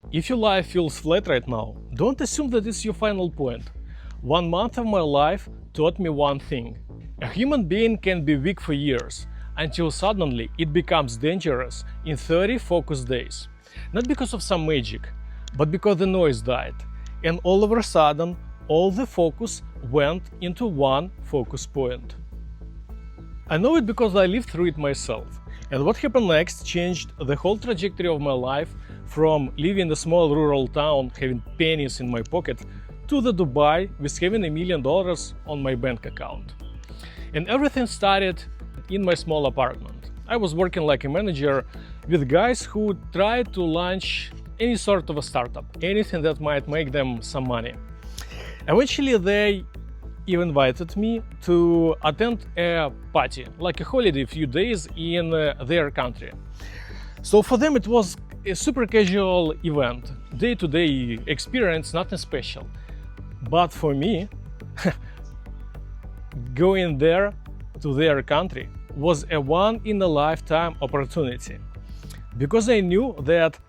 If your life feels flat right now, don't assume that it's your final point. 1 month of my life taught me one thing. A human being can be weak for years, until suddenly it becomes dangerous in 30 focused days. Not because of some magic, but because the noise died, and all of a sudden, all the focus went into one focus point. I know it because I lived through it myself, and what happened next changed the whole trajectory of my life from living in a small rural town having pennies in my pocket to the Dubai with having $1 million on my bank account. And everything started in my small apartment. I was working like a manager with guys who tried to launch any sort of a startup, anything that might make them some money. Eventually they invited me to attend a party, like a holiday, a few days in their country. So for them it was a super casual event, day-to-day experience, nothing special. But for me, going there to their country was a one-in-a-lifetime opportunity, because I knew that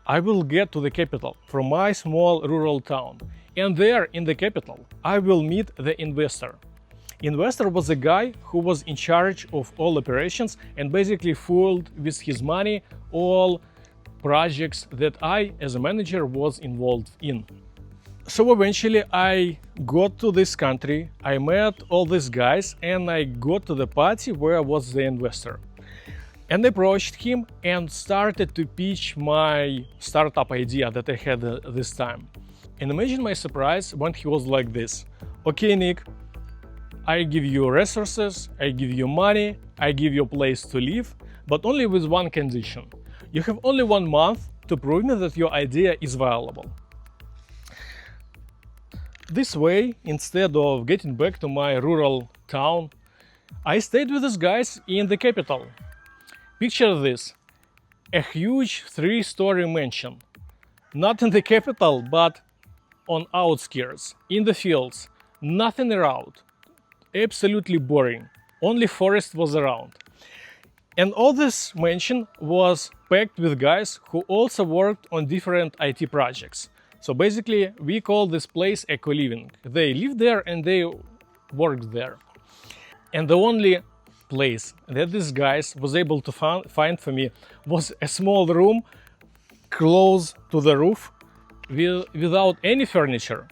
I will get to the capital from my small rural town, and there in the capital I will meet the investor. Investor was a guy who was in charge of all operations and basically fueled with his money all projects that I as a manager was involved in. So eventually I got to this country, I met all these guys, and I got to the party where was the investor. And I approached him and started to pitch my startup idea that I had this time. And imagine my surprise when he was like this: "Okay, Nick, I give you resources, I give you money, I give you a place to live, but only with one condition. You have only 1 month to prove me that your idea is viable." This way, instead of getting back to my rural town, I stayed with these guys in the capital. Picture this: a huge 3-story mansion. Not in the capital, but on outskirts, in the fields, nothing around. Absolutely boring. Only forest was around. And all this mansion was packed with guys who also worked on different IT projects. So basically, we call this place a co-living. They lived there and they worked there. And the only place that these guys was able to find for me was a small room close to the roof without any furniture.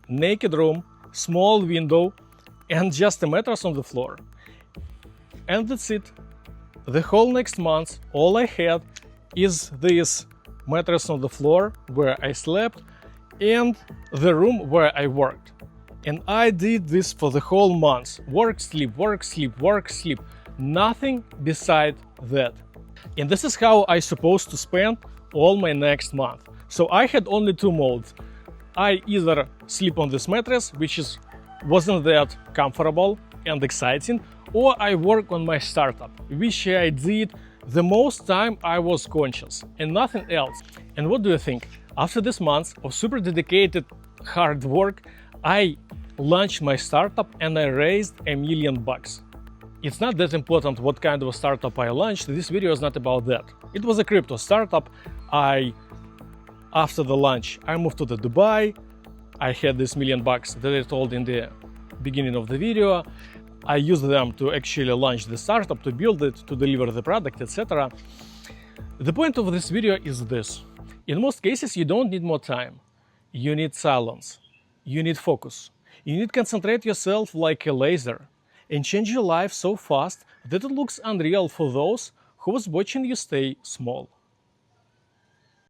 Naked room, small window, and just a mattress on the floor. And that's it. The whole next month, all I had is this mattress on the floor where I slept and the room where I worked. And I did this for the whole month. Work, sleep, work, sleep, work, sleep. Nothing beside that. And this is how I supposed to spend all my next month. So I had only 2 modes. I either sleep on this mattress, which wasn't that comfortable and exciting, or I work on my startup, which I did the most time I was conscious and nothing else. And what do you think? After this month of super dedicated hard work, I launched my startup and I raised $1 million. It's not that important what kind of a startup I launched. This video is not about that. It was a crypto startup. After the launch, I moved to the Dubai. I had this $1 million that I told in the beginning of the video. I used them to actually launch the startup, to build it, to deliver the product, etc. The point of this video is this. In most cases, you don't need more time. You need silence. You need focus. You need to concentrate yourself like a laser and change your life so fast that it looks unreal for those who was watching you stay small.